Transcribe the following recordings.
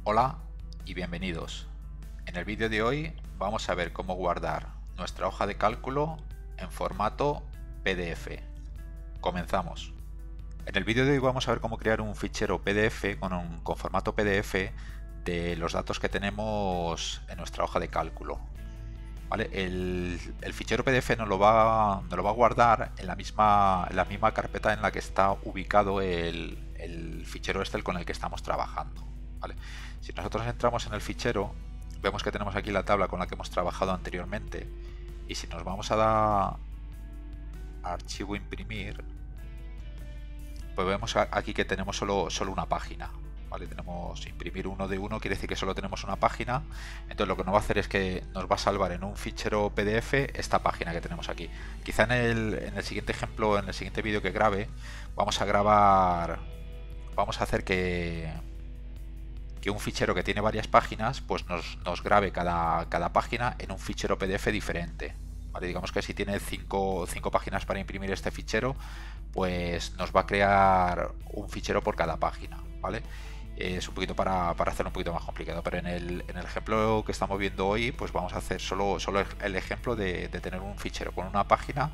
Hola y bienvenidos. En el vídeo de hoy vamos a ver cómo guardar nuestra hoja de cálculo en formato PDF. Comenzamos. En el vídeo de hoy vamos a ver cómo crear un fichero PDF con formato PDF de los datos que tenemos en nuestra hoja de cálculo. ¿Vale? El fichero PDF nos lo va a guardar en la misma carpeta en la que está ubicado el fichero Excel con el que estamos trabajando. ¿Vale? Si nosotros entramos en el fichero, vemos que tenemos aquí la tabla con la que hemos trabajado anteriormente, y si nos vamos a dar archivo imprimir, pues vemos aquí que tenemos solo una página. ¿Vale? Tenemos imprimir uno de uno, quiere decir que solo tenemos una página. Entonces lo que nos va a hacer es que nos va a salvar en un fichero PDF esta página que tenemos aquí. Quizá en el siguiente ejemplo, en el siguiente vídeo que grabe, vamos a hacer que un fichero que tiene varias páginas pues nos grabe cada página en un fichero PDF diferente. ¿Vale? Digamos que si tiene 5 páginas para imprimir este fichero, pues nos va a crear un fichero por cada página. ¿Vale? Es un poquito para hacerlo un poquito más complicado, pero en el ejemplo que estamos viendo hoy, pues vamos a hacer solo el ejemplo de tener un fichero con una página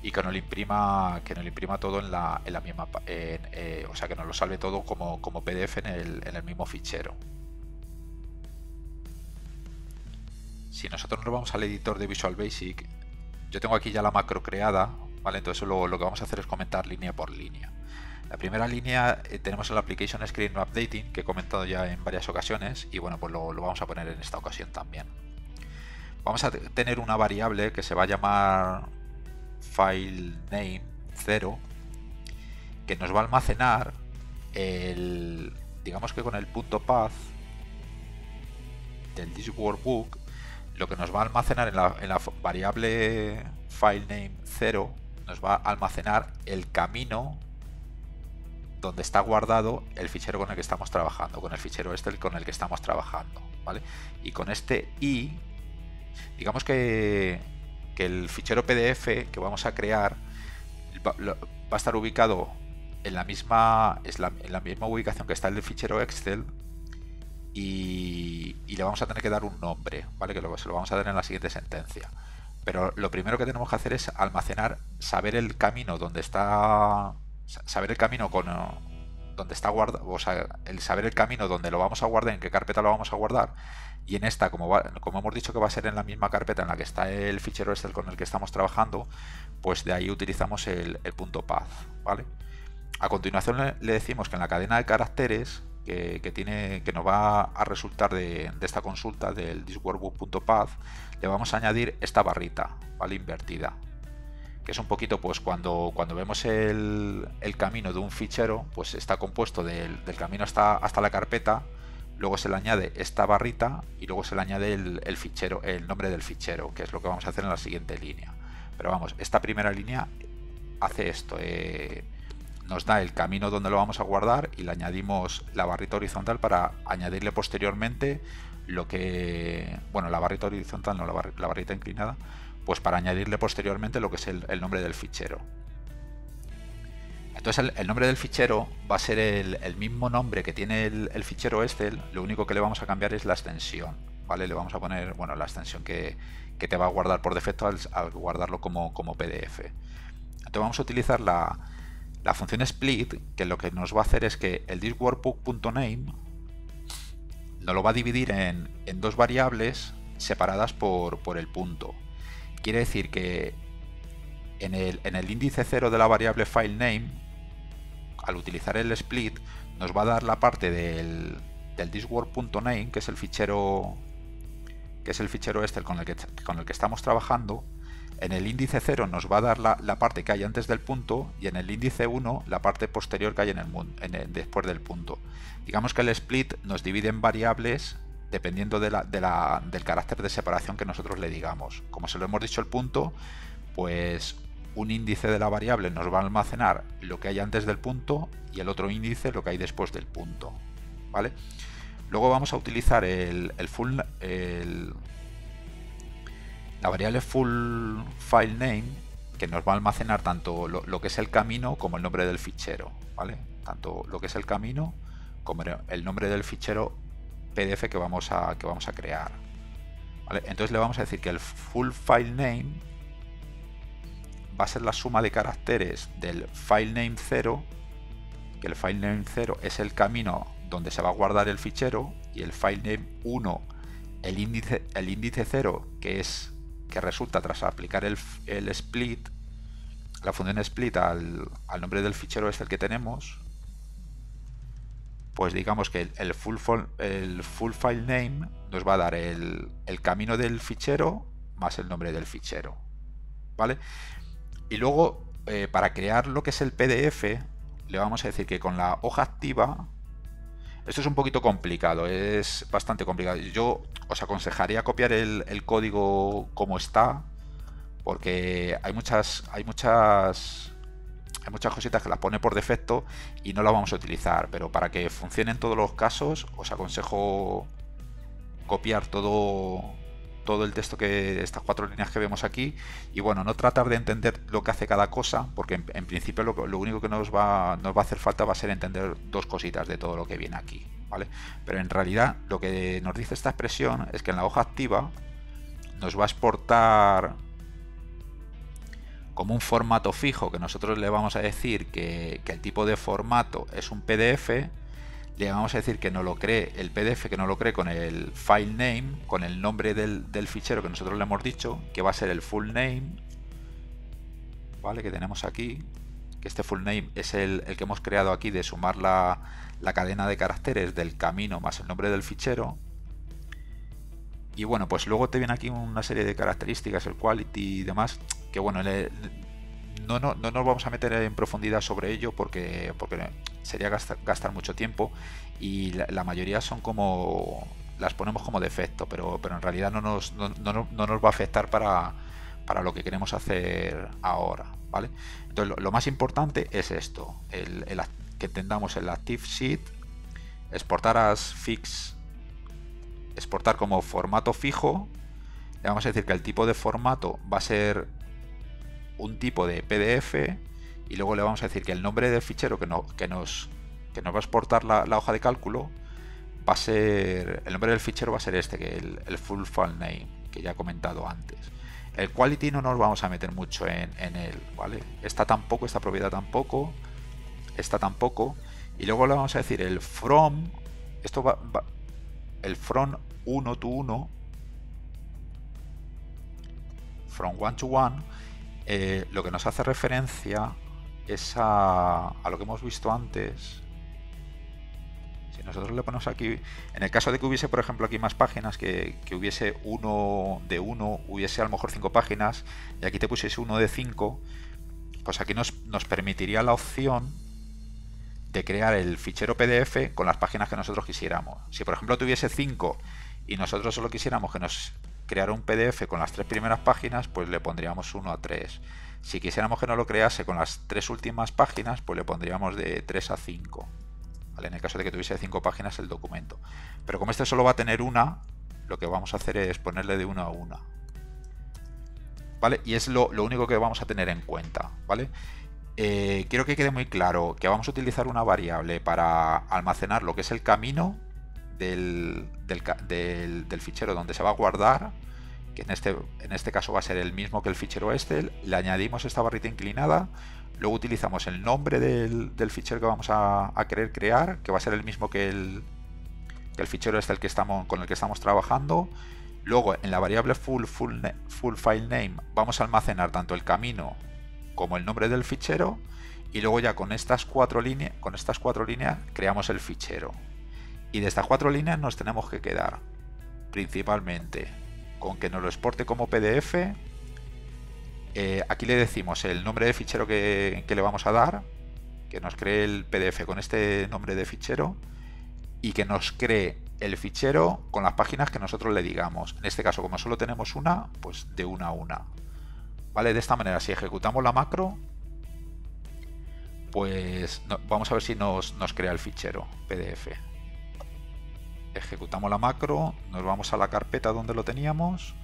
y que nos lo imprima todo en la misma, o sea, que nos lo salve todo como PDF en el mismo fichero. Si nosotros nos vamos al editor de Visual Basic, yo tengo aquí ya la macro creada, ¿vale? Entonces lo que vamos a hacer es comentar línea por línea. La primera línea tenemos el Application Screen Updating, que he comentado ya en varias ocasiones, y bueno, pues lo vamos a poner en esta ocasión también. Vamos a tener una variable que se va a llamar FileName 0, que nos va a almacenar digamos que con el punto path del This Workbook, lo que nos va a almacenar en la variable FileName 0, nos va a almacenar el camino donde está guardado el fichero con el que estamos trabajando, con el fichero con el que estamos trabajando, ¿vale? Y con este i, digamos que el fichero PDF que vamos a crear va a estar ubicado en la misma ubicación que está el fichero Excel, y le vamos a tener que dar un nombre, ¿vale? Que se lo vamos a dar en la siguiente sentencia. Pero lo primero que tenemos que hacer es almacenar, saber el camino donde está, saber el camino donde está guardado, o sea, saber el camino donde lo vamos a guardar, en qué carpeta lo vamos a guardar, y en esta, como hemos dicho que va a ser en la misma carpeta en la que está el fichero Excel con el que estamos trabajando, pues de ahí utilizamos el punto path, ¿vale? A continuación le decimos que en la cadena de caracteres que nos va a resultar de esta consulta del thisworkbook.path, le vamos a añadir esta barrita, ¿vale? Invertida, que es un poquito, pues cuando vemos el camino de un fichero, pues está compuesto del camino hasta la carpeta, luego se le añade esta barrita y luego se le añade el nombre del fichero, que es lo que vamos a hacer en la siguiente línea. Pero vamos, esta primera línea hace esto, nos da el camino donde lo vamos a guardar y le añadimos la barrita horizontal para añadirle posteriormente la barrita horizontal, no, la barrita inclinada, pues para añadirle posteriormente lo que es el nombre del fichero. Entonces el nombre del fichero va a ser el mismo nombre que tiene el fichero Excel, lo único que le vamos a cambiar es la extensión, ¿vale? Le vamos a poner, bueno, la extensión que te va a guardar por defecto al guardarlo como PDF. Entonces vamos a utilizar la función split, que lo que nos va a hacer es que el thisworkbook.name nos lo va a dividir en dos variables separadas por el punto. Quiere decir que en el índice 0 de la variable FileName, al utilizar el split, nos va a dar la parte del thiswork.name, que es el fichero Excel con el que estamos trabajando. En el índice 0 nos va a dar la parte que hay antes del punto, y en el índice 1 la parte posterior que hay después del punto. Digamos que el split nos divide en variables dependiendo del carácter de separación que nosotros le digamos. Como se lo hemos dicho el punto, pues un índice de la variable nos va a almacenar lo que hay antes del punto y el otro índice lo que hay después del punto, ¿vale? Luego vamos a utilizar la variable full file name, que nos va a almacenar tanto lo que es el camino como el nombre del fichero, ¿vale? Tanto lo que es el camino como el nombre del fichero PDF que vamos a crear. ¿Vale? Entonces le vamos a decir que el full file name va a ser la suma de caracteres del file name 0, que el file name 0 es el camino donde se va a guardar el fichero, y el file name 1 el índice 0, que resulta tras aplicar el split, la función split al nombre del fichero es el que tenemos. Pues digamos que el full file name nos va a dar el camino del fichero más el nombre del fichero, ¿vale? Y luego para crear lo que es el PDF le vamos a decir que con la hoja activa, esto es un poquito complicado, es bastante complicado. Yo os aconsejaría copiar el código como está, porque hay muchas cositas que las pone por defecto y no las vamos a utilizar, pero para que funcione en todos los casos os aconsejo copiar todo el texto, que estas 4 líneas que vemos aquí, y bueno, no tratar de entender lo que hace cada cosa, porque en principio lo único que nos va a hacer falta va a ser entender 2 cositas de todo lo que viene aquí, ¿vale? Pero en realidad lo que nos dice esta expresión es que en la hoja activa nos va a exportar como un formato fijo, que nosotros le vamos a decir que el tipo de formato es un PDF. Le vamos a decir que no lo cree el PDF, que no lo cree con el file name, con el nombre del fichero que nosotros le hemos dicho, que va a ser el full name, ¿vale? Que tenemos aquí, que este full name es el que hemos creado aquí, de sumar la cadena de caracteres del camino más el nombre del fichero. Y bueno, pues luego te viene aquí una serie de características, el quality y demás, que bueno, no nos vamos a meter en profundidad sobre ello porque sería gastar mucho tiempo, y la mayoría son como, las ponemos como defecto, pero en realidad no nos va a afectar para lo que queremos hacer ahora, ¿vale? Entonces lo más importante es esto, que entendamos el active sheet, exportar como formato fijo. Le vamos a decir que el tipo de formato va a ser un tipo de PDF, y luego le vamos a decir que el nombre del fichero que nos va a exportar la hoja de cálculo va a ser, el nombre del fichero va a ser este, que el full file name, que ya he comentado antes. El quality no nos vamos a meter mucho en él, ¿vale? Esta propiedad tampoco, esta tampoco. Y luego le vamos a decir el from, el from 1 to 1, from 1 to 1, lo que nos hace referencia es a lo que hemos visto antes. Si nosotros le ponemos aquí, en el caso de que hubiese, por ejemplo, aquí más páginas, que hubiese uno de 1, hubiese a lo mejor 5 páginas, y aquí te pusiese uno de 5, pues aquí nos permitiría la opción de crear el fichero PDF con las páginas que nosotros quisiéramos. Si por ejemplo tuviese 5 y nosotros solo quisiéramos que nos creara un PDF con las 3 primeras páginas, pues le pondríamos 1 a 3. Si quisiéramos que nos lo crease con las 3 últimas páginas, pues le pondríamos de 3 a 5, ¿vale? En el caso de que tuviese 5 páginas el documento. Pero como este solo va a tener una, lo que vamos a hacer es ponerle de 1 a 1, ¿vale? Y es lo único que vamos a tener en cuenta, ¿vale? Quiero que quede muy claro que vamos a utilizar una variable para almacenar lo que es el camino del fichero donde se va a guardar, que en este caso va a ser el mismo que el fichero este. Le añadimos esta barrita inclinada, luego utilizamos el nombre del fichero que vamos a querer crear, que va a ser el mismo que el fichero este con el que estamos trabajando. Luego en la variable full file name vamos a almacenar tanto el camino como el nombre del fichero, y luego ya con estas 4 líneas creamos el fichero. Y de estas 4 líneas nos tenemos que quedar principalmente con que nos lo exporte como PDF. Aquí le decimos el nombre de fichero que le vamos a dar, que nos cree el PDF con este nombre de fichero, y que nos cree el fichero con las páginas que nosotros le digamos. En este caso, como solo tenemos una, pues de 1 a 1. ¿Vale? De esta manera, si ejecutamos la macro, pues vamos a ver si nos crea el fichero PDF. Ejecutamos la macro, nos vamos a la carpeta donde lo teníamos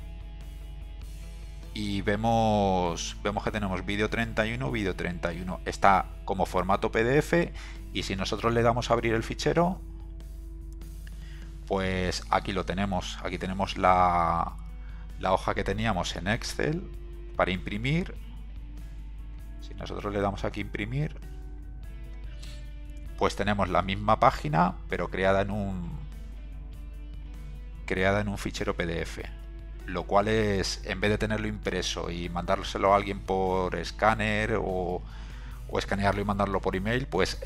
y vemos que tenemos vídeo 31, vídeo 31. Está como formato PDF, y si nosotros le damos a abrir el fichero, Pues aquí lo tenemos. Aquí tenemos la hoja que teníamos en Excel para imprimir. Si nosotros le damos aquí imprimir, pues tenemos la misma página, pero creada en un fichero PDF. Lo cual es, en vez de tenerlo impreso y mandárselo a alguien por escáner o escanearlo y mandarlo por email, pues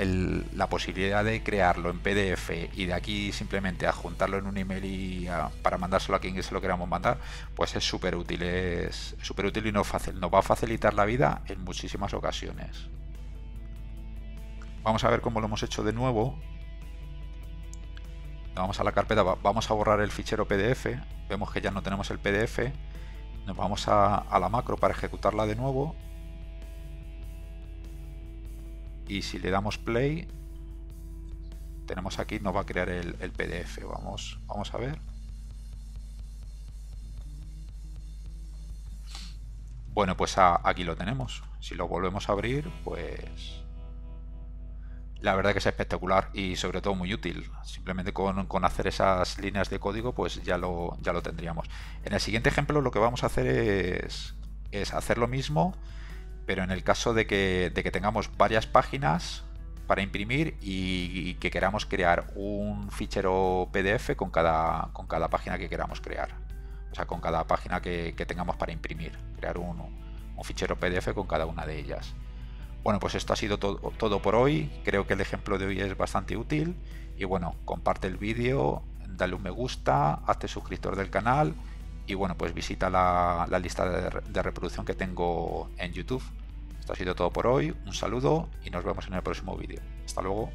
la posibilidad de crearlo en PDF y de aquí simplemente adjuntarlo en un email para mandárselo a quien se lo queramos mandar, pues es súper útil, y nos va a facilitar la vida en muchísimas ocasiones. Vamos a ver cómo lo hemos hecho de nuevo. Vamos a la carpeta, vamos a borrar el fichero PDF, vemos que ya no tenemos el PDF, nos vamos a la macro para ejecutarla de nuevo. Y si le damos play, tenemos aquí, nos va a crear el PDF. Vamos a ver. Bueno, pues aquí lo tenemos. Si lo volvemos a abrir, pues la verdad que es espectacular y sobre todo muy útil. Simplemente con hacer esas líneas de código, pues ya lo tendríamos. En el siguiente ejemplo lo que vamos a hacer es hacer lo mismo, pero en el caso de que tengamos varias páginas para imprimir y que queramos crear un fichero PDF con cada página que queramos crear. O sea, con cada página que tengamos para imprimir. Crear un fichero PDF con cada una de ellas. Bueno, pues esto ha sido todo por hoy. Creo que el ejemplo de hoy es bastante útil. Y bueno, comparte el vídeo, dale un me gusta, hazte suscriptor del canal. Y bueno, pues visita la lista de reproducción que tengo en YouTube. Esto ha sido todo por hoy, un saludo y nos vemos en el próximo vídeo. Hasta luego.